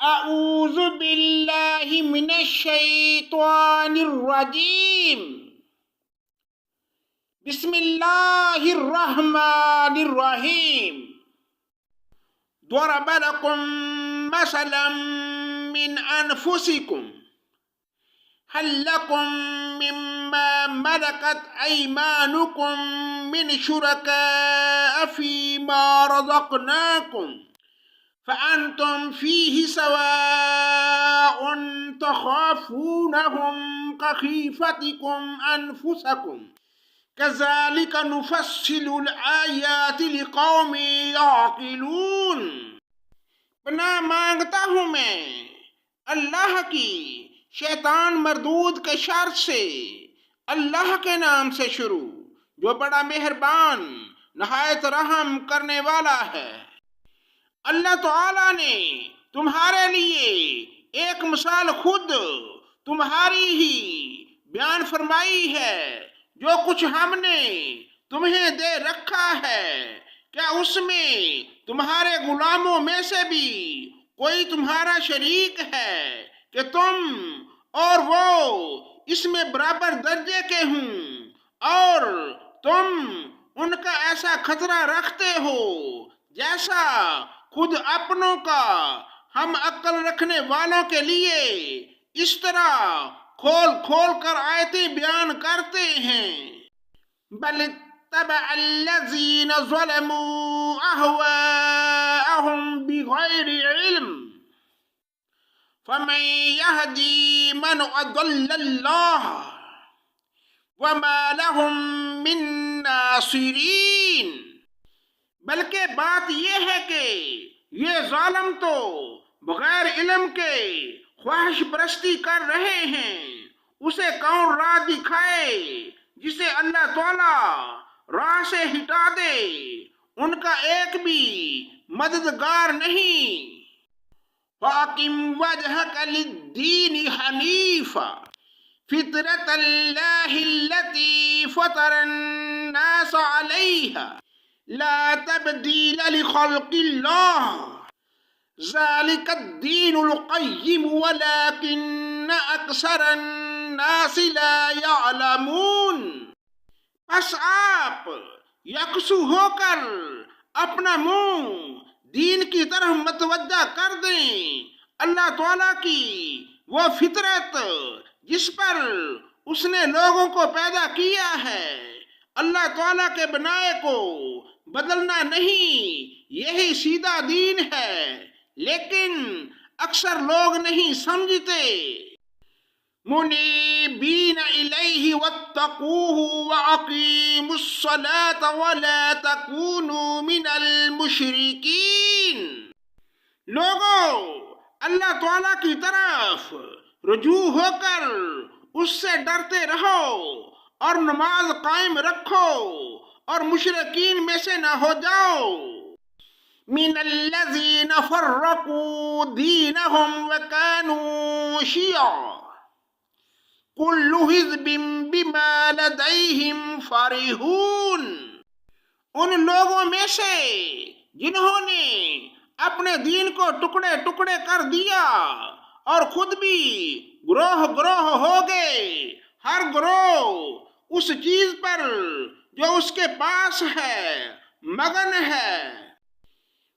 اعوذ باللہ من الشیطان الرجیم بسم اللہ الرحمن الرحیم ضرب لكم مثلا من انفسكم هل لكم مما ملكت ايمانكم من شركاء فيما رزقناكم فأنتم فيه سواء تخافونهم كخيفتكم أنفسكم كذلك نفصل الآيات لقوم يعقلون۔ پناہ مانگتا ہوں میں اللہ کی شیطان مردود کے شر سے، اللہ کے نام سے شروع جو بڑا مہربان نہایت رحم کرنے والا ہے۔ اللہ تعالیٰ نے تمہارے لیے ایک مثال خود تمہاری ہی بیان فرمائی ہے۔ جو کچھ ہم نے تمہیں دے رکھا ہے، کیا اس میں تمہارے غلاموں میں سے بھی کوئی تمہارا شریک ہے کہ تم اور وہ اس میں برابر درجے کے ہوں، اور تم ان کا ایسا خطرہ رکھتے ہو جیسا خود اپنوں کا؟ ہم عقل رکھنے والوں کے لیے اس طرح کھول کھول کر آیتیں بیان کرتے ہیں۔ بل اتبع الذین ظلموا اہواءهم بغیر علم فمن یہدی من اضل اللہ وما لهم من ناصرین۔ بلکہ بات یہ ہے کہ یہ ظالم تو بغیر علم کے خواہش پرستی کر رہے ہیں۔ اسے کون راہ دکھائے جسے اللہ تعالی راہ سے ہٹا دے؟ ان کا ایک بھی مددگار نہیں۔ فَأَقِمْ وَجْهَكَ لِلدِّينِ حَنِيفًا فِطْرَةَ اللَّهِ الَّتِي فَطَرَ النَّاسَ عَلَيْهَا لا تبدیل لخلق اللہ ذالک الدین القیم ولکن اکثر الناس لا یعلمون۔ پس آپ یکسو ہو کر اپنا منہ دین کی طرف متوجہ کر دیں، اللہ تعالیٰ کی وہ فطرت جس پر اس نے لوگوں کو پیدا کیا ہے۔ اللہ تعالیٰ کے بنائے کو بدلنا نہیں، یہی سیدھا دین ہے، لیکن اکثر لوگ نہیں سمجھتے۔ منیبین الیہ واتقوہ واقیموا الصلاة ولا تکونوا من المشرکین۔ لوگو، اللہ تعالیٰ کی طرف رجوع ہو کر اس سے ڈرتے رہو اور نماز قائم رکھو اور مشرکین میں سے نہ ہو جاؤ۔ من الذین فرقوا دینہم وکانوا شیعا کل حزب بما لدیہم فرحون۔ ان لوگوں میں سے جنہوں نے اپنے دین کو ٹکڑے ٹکڑے کر دیا اور خود بھی گروہ گروہ ہو گئے، ہر گروہ اس چیز پر جو اس کے پاس ہے مگن ہے۔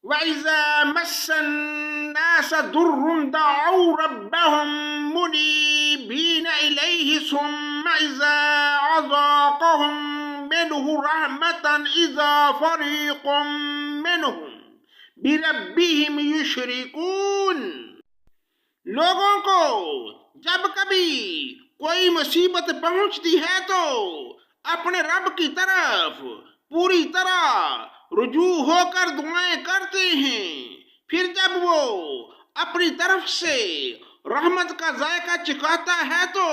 وَإِذَا مَسَّ النَّاسَ ضُرٌّ دَعَوْا رَبَّهُم مُنِيبِينَ إِلَيْهِ ثُمَّ إِذَا أَذَاقَهُم مِّنْهُ رَحْمَةً إِذَا فَرِيقٌ مِّنْهُم بِرَبِّهِمْ يُشْرِكُونَ۔ لوگوں کو جب کبھی کوئی مصیبت پہنچتی ہے تو اپنے رب کی طرف پوری طرح رجوع ہو کر دعائیں کرتے ہیں، پھر جب وہ اپنی طرف سے رحمت کا ذائقہ چکھاتا ہے تو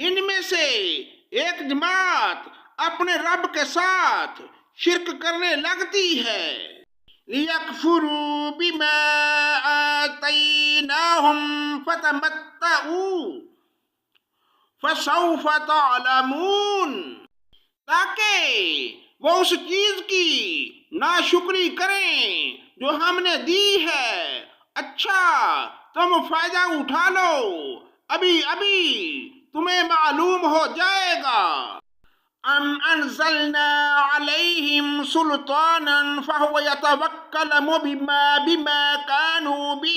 ان میں سے ایک جماعت اپنے رب کے ساتھ شرک کرنے لگتی ہے۔ لِيَكْفُرُوا بِمَا آتَيْنَاهُمْ فَتَمَتَّعُوا فَسَوْفَ تَعْلَمُونَ۔ تاکہ وہ اس چیز کی ناشکری کریں جو ہم نے دی ہے، اچھا تم فائدہ اٹھا لو، ابھی ابھی تمہیں معلوم ہو جائے گا۔ ام انزلنا علیہم سلطانا فہو یتوکلم بما کانوا بہ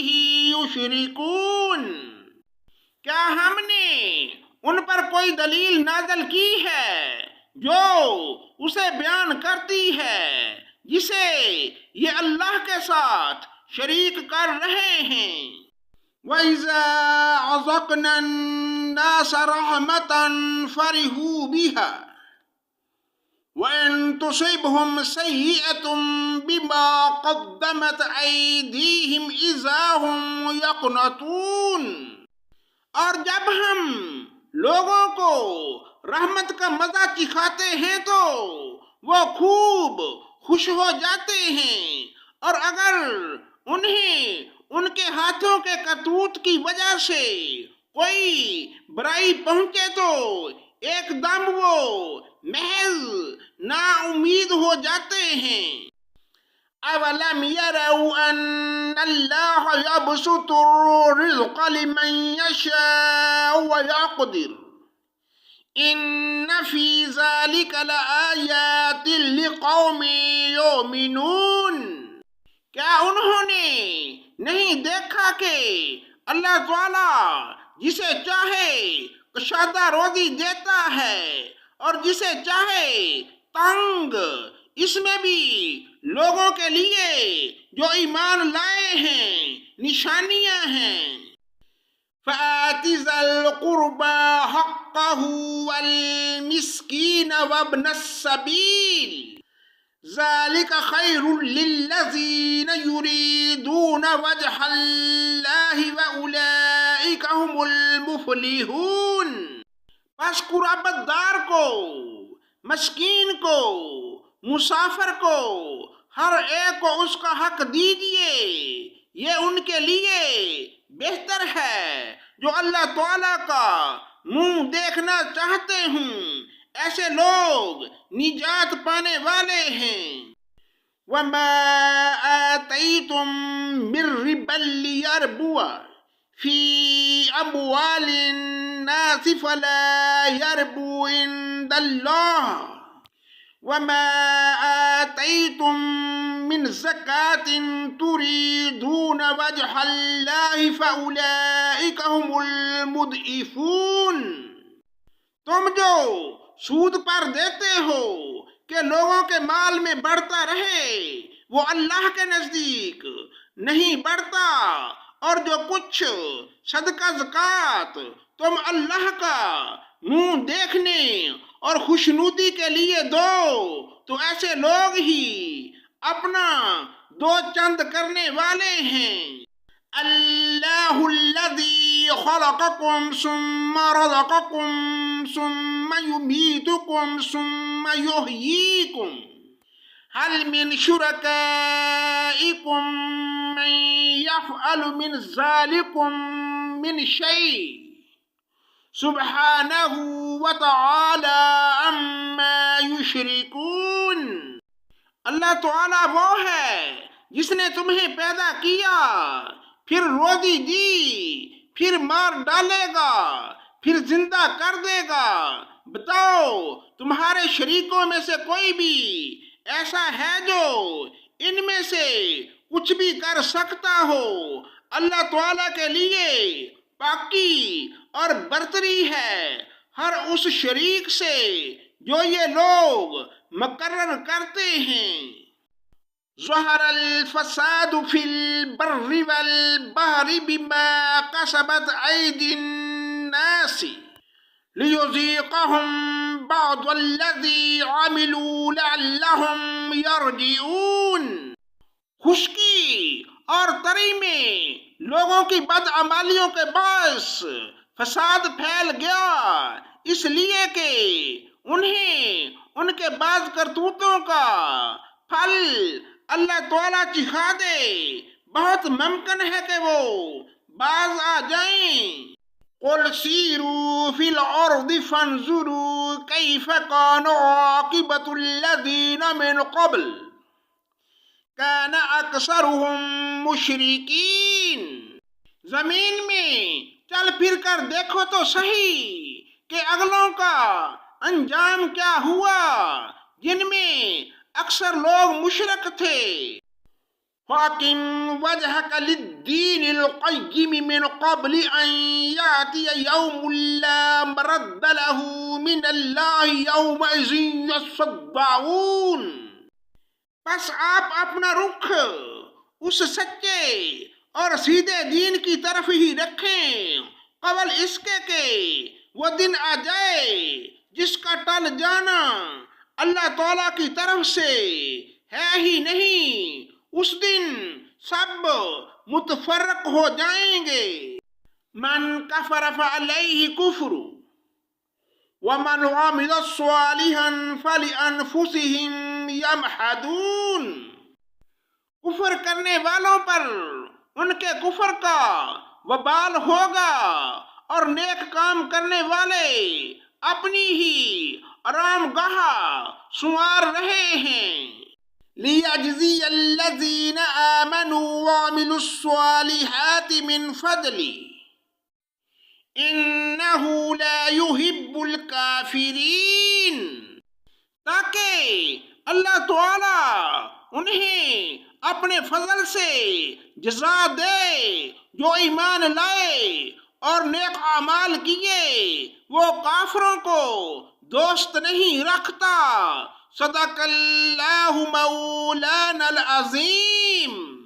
یشرکون، کیا ہم نے ان پر کوئی دلیل نازل کی ہے جو اسے بیان کرتی ہے جسے یہ اللہ کے ساتھ شریک کر رہے ہیں؟ وَإِذَا أَذَقْنَا النَّاسَ رَحْمَةً فَرِحُوا بِهَا وَإِن تُصِبْهُمْ سَيِّئَةٌ بِمَا قَدَّمَتْ أَيْدِيهِمْ إِذَا هُمْ يَقْنَطُونَ، اور جب ہم لوگوں کو رحمت کا مزہ چکھاتے ہیں تو وہ خوب خوش ہو جاتے ہیں، اور اگر انہیں ان کے ہاتھوں کے کرتوت کی وجہ سے کوئی برائی پہنچے تو ایک دم وہ محض نا امید ہو جاتے ہیں۔ اولم يروا ان اللہ یبسط الرزق لمن یشاء ویقدر ان فی ذلک لآیات لقوم یؤمنون، کیا انہوں نے نہیں دیکھا کہ اللہ تعالیٰ جسے چاہے کشادہ روزی دیتا ہے اور جسے چاہے تنگ، اس میں بھی لوگوں کے لیے جو ایمان لائے ہیں نشانیاں ہیں۔ فآت ذا القربى حقه والمسكين وابن السبيل ذلك خير للذين يريدون وجه الله وأولئك هم المفلحون، پس قرابت دار کو، مسکین کو، مسافر کو، ہر ایک کو اس کا حق دیجیے، یہ ان کے لیے بہتر ہے جو اللہ تعالیٰ کا منہ دیکھنا چاہتے ہوں، ایسے لوگ نجات پانے والے ہیں۔ وَمَا آتَيْتُم مِّن رِّبًا لِّيَرْبُوَ فِي أَمْوَالِ النَّاسِ فَلَا يَرْبُو عِندَ اللَّهِ وَمَا آتَيْتُم مِّن زَكَاةٍ تُرِيدُونَ وَجْهَ اللَّهِ فَأُولَئِكَ هُمُ الْمُضْعِفُونَ، تم جو سود پر دیتے ہو کہ لوگوں کے مال میں بڑھتا رہے وہ اللہ کے نزدیک نہیں بڑھتا، اور جو کچھ صدقہ زکوٰۃ تم اللہ کا منہ دیکھنے اور خوشنودی کے لیے دو تو ایسے لوگ ہی اپنا دو چند کرنے والے ہیں۔ اللہ الذی خلقکم ثم رزقکم ثم یمیتکم ثم یحییکم هل من شرکائکم من یفعل من ذلکم من شیء سبحانہ وتعالی عما یشرکون، اللہ تعالیٰ وہ ہے جس نے تمہیں پیدا کیا، پھر روزی دی، پھر مار ڈالے گا، پھر زندہ کر دے گا، بتاؤ تمہارے شریکوں میں سے کوئی بھی ایسا ہے جو ان میں سے کچھ بھی کر سکتا ہو؟ اللہ تعالیٰ کے لیے پاکی اور برتری ہے ہر اس شریک سے جو یہ لوگ مقرر کرتے ہیں۔ ظہر الفساد فی البر والبحر بما کسبت ایدی الناس لیذیقہم بعض الذی عملوا لعلہم یرجعون، خشکی اور تری میں لوگوں کی بدعمالیوں کے باعث فساد پھیل گیا، اس لیے کہ انہیں ان کے بعض کرتوتوں کا پھل اللہ تعالیٰ چکھا دے، بہت ممکن ہے کہ وہ باز آ جائیں۔ قُلْ سِیرُوا فِی الْأَرْضِ فَانظُرُوا کَیْفَ کَانَ عَاقِبَةُ الَّذِینَ مِنْ قَبْلُ کَانَ أَکْثَرُهُم مُشْرِکِینَ، زمین میں چل پھر کر دیکھو تو صحیح کہ اگلوں کا انجام کیا ہوا جن میں اکثر لوگ مشرک تھے۔ فَأَقِمْ وَجْهَكَ لِلدِّينِ الْقَيِّمِ مِنْ قَبْلِ أَنْ يَأْتِيَ يَوْمٌ لَا مَرَدَّ لَهُ مِنَ اللَّهِ يَوْمَئِذٍ يَصَّدَّعُونَ۔ پس آپ اپنا رخ اس سچے اور سیدھے دین کی طرف ہی رکھیں قبل اس کے کہ وہ دن آ جائے جس کا ٹل جانا اللہ تعالیٰ کی طرف سے ہے ہی نہیں۔ اس دن سب متفرق ہو جائیں گے۔ من کفر فعلیہ کفر ومن عمل صالحا فلانفسهم یمحدون۔ کفر کرنے والوں پر ان کے کفر کا وبال ہوگا اور نیک کام کرنے والے اپنی ہی آرام گاہ سنوار رہے ہیں۔ لِيَجْزِيَ الَّذِينَ آمَنُوا وَعَمِلُوا الصَّالِحَاتِ مِنْ فَضْلِهِ إِنَّهُ لَا يُحِبُّ الْكَافِرِينَ۔ تاکہ اللہ تعالیٰ انہیں اپنے فضل سے جزا دے جو ایمان لائے اور نیک اعمال کیے، وہ کافروں کو دوست نہیں رکھتا۔ صدق اللہ مولانا العظیم۔